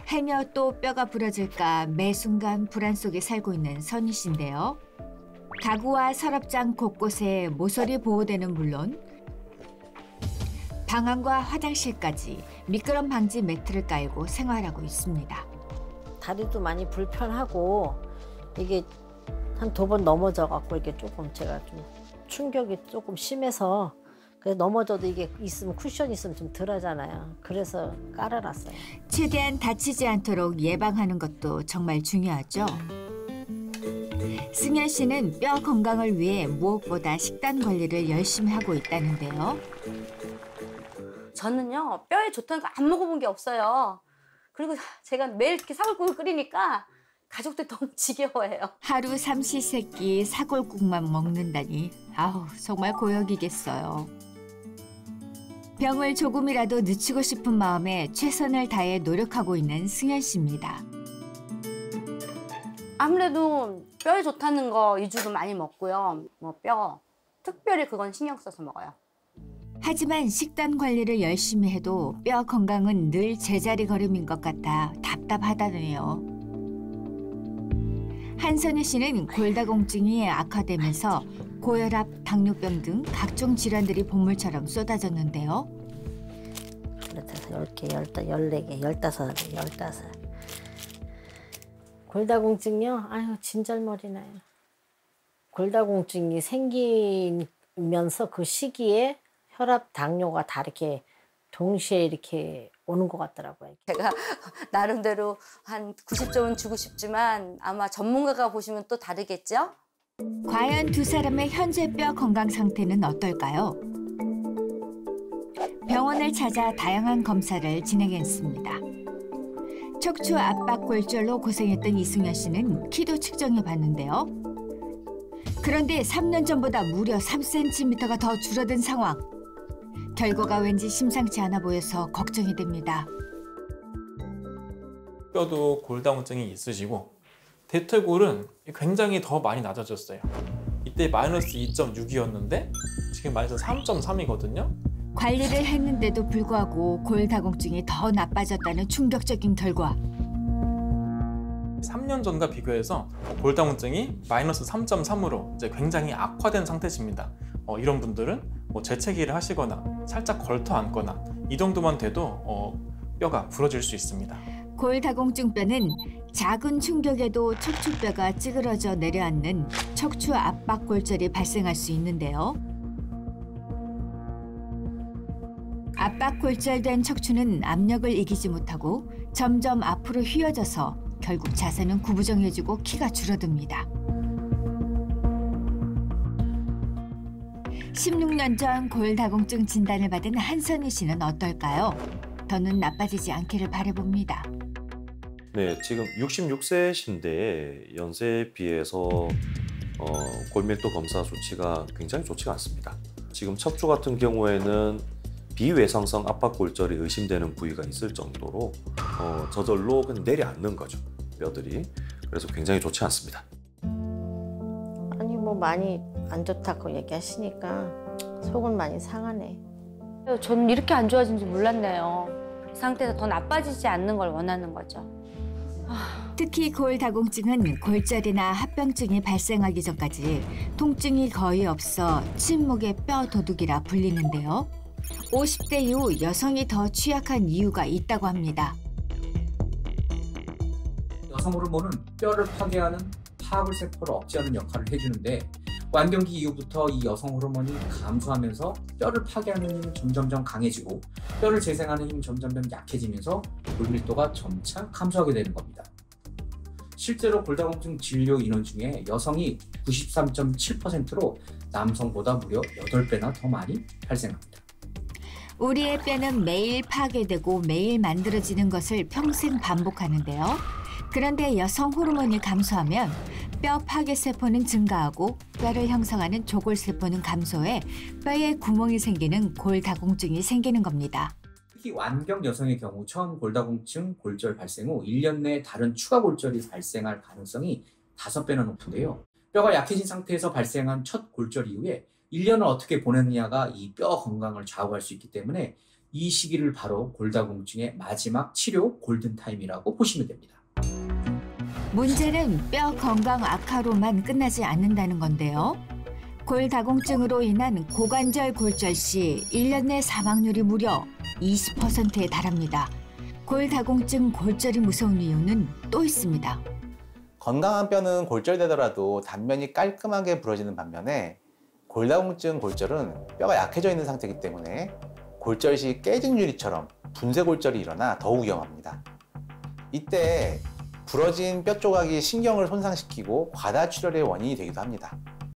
행여 또 뼈가 부러질까 매 순간 불안 속에 살고 있는 선희 씨인데요. 가구와 서랍장 곳곳에 모서리 보호대는 물론 방안과 화장실까지 미끄럼 방지 매트를 깔고 생활하고 있습니다. 다리도 많이 불편하고 이게 한 2번 넘어져갖고 이게 조금 제가 좀 충격이 조금 심해서 그래서 넘어져도 이게 있으면 쿠션 있으면 좀 덜하잖아요. 그래서 깔아놨어요. 최대한 다치지 않도록 예방하는 것도 정말 중요하죠. 승현 씨는 뼈 건강을 위해 무엇보다 식단 관리를 열심히 하고 있다는데요. 저는요, 뼈에 좋다는 거 안 먹어본 게 없어요. 그리고 제가 매일 이렇게 사골국을 끓이니까 가족들 너무 지겨워해요. 하루 삼시세끼 사골국만 먹는다니 아우 정말 고역이겠어요. 병을 조금이라도 늦추고 싶은 마음에 최선을 다해 노력하고 있는 승현 씨입니다. 아무래도 뼈에 좋다는 거 위주로 많이 먹고요. 뭐 뼈, 특별히 그건 신경 써서 먹어요. 하지만 식단 관리를 열심히 해도 뼈 건강은 늘 제자리 걸음인 것 같아 답답하다네요. 한선희 씨는 골다공증이 악화되면서 고혈압, 당뇨병 등 각종 질환들이 보물처럼 쏟아졌는데요. 그래서 10개, 14개, 15. 골다공증요? 아유, 진절머리 나요. 골다공증이 생기면서 그 시기에 혈압, 당뇨가 다 이렇게 동시에 이렇게 오는 것 같더라고요. 제가 나름대로 한 90점은 주고 싶지만 아마 전문가가 보시면 또 다르겠죠? 과연 두 사람의 현재 뼈 건강 상태는 어떨까요? 병원을 찾아 다양한 검사를 진행했습니다. 척추 압박 골절로 고생했던 이승현 씨는 키도 측정해 봤는데요. 그런데 3년 전보다 무려 3cm가 더 줄어든 상황. 결과가 왠지 심상치 않아 보여서 걱정이 됩니다. 뼈도 골다공증이 있으시고 대퇴골은 굉장히 더 많이 낮아졌어요. 이때 마이너스 2.6이었는데 지금 마이너스 3.3이거든요. 관리를 했는데도 불구하고 골다공증이 더 나빠졌다는 충격적인 결과. 3년 전과 비교해서 골다공증이 마이너스 3.3으로 이제 굉장히 악화된 상태십니다. 이런 분들은 재채기를 하시거나 살짝 걸터 앉거나 이 정도만 돼도 뼈가 부러질 수 있습니다. 골다공증뼈는 작은 충격에도 척추뼈가 찌그러져 내려앉는 척추 압박 골절이 발생할 수 있는데요. 압박 골절된 척추는 압력을 이기지 못하고 점점 앞으로 휘어져서 결국 자세는 구부정해지고 키가 줄어듭니다. 16년 전 골다공증 진단을 받은 한선희 씨는 어떨까요? 더는 나빠지지 않기를 바라봅니다. 네, 지금 66세신데 연세에 비해서 골밀도 검사 수치가 굉장히 좋지가 않습니다. 지금 척추 같은 경우에는 비외상성 압박골절이 의심되는 부위가 있을 정도로 저절로 그냥 내려앉는 거죠, 뼈들이. 그래서 굉장히 좋지 않습니다. 아니 뭐 많이 안 좋다고 얘기하시니까 속은 많이 상하네. 저는 이렇게 안 좋아진지 몰랐네요. 이 상태에서 더 나빠지지 않는 걸 원하는 거죠. 특히 골다공증은 골절이나 합병증이 발생하기 전까지 통증이 거의 없어 침묵의 뼈 도둑이라 불리는데요. 50대 이후 여성이 더 취약한 이유가 있다고 합니다. 여성 호르몬은 뼈를 파괴하는 파골 세포를 억제하는 역할을 해주는데 완경기 이후부터 이 여성 호르몬이 감소하면서 뼈를 파괴하는 힘은 점점점 강해지고 뼈를 재생하는 힘은 점점점 약해지면서 골밀도가 점차 감소하게 되는 겁니다. 실제로 골다공증 진료 인원 중에 여성이 93.7%로 남성보다 무려 8배나 더 많이 발생합니다. 우리의 뼈는 매일 파괴되고 매일 만들어지는 것을 평생 반복하는데요. 그런데 여성 호르몬이 감소하면 뼈 파괴 세포는 증가하고 뼈를 형성하는 조골세포는 감소해 뼈에 구멍이 생기는 골다공증이 생기는 겁니다. 특히 완경 여성의 경우 처음 골다공증 골절 발생 후 1년 내에 다른 추가 골절이 발생할 가능성이 5배나 높은데요. 뼈가 약해진 상태에서 발생한 첫 골절 이후에 1년을 어떻게 보내느냐가 이 뼈 건강을 좌우할 수 있기 때문에 이 시기를 바로 골다공증의 마지막 치료 골든타임이라고 보시면 됩니다. 문제는 뼈 건강 악화로만 끝나지 않는다는 건데요. 골다공증으로 인한 고관절 골절 시 1년 내 사망률이 무려 20%에 달합니다. 골다공증 골절이 무서운 이유는 또 있습니다. 건강한 뼈는 골절되더라도 단면이 깔끔하게 부러지는 반면에 골다공증 골절은 뼈가 약해져 있는 상태이기 때문에 골절 시 깨진 유리처럼 분쇄 골절이 일어나 더욱 위험합니다. 이때 부러진 뼈 조각이 신경을 손상시키고 과다 출혈의 원인이 되기도 합니다.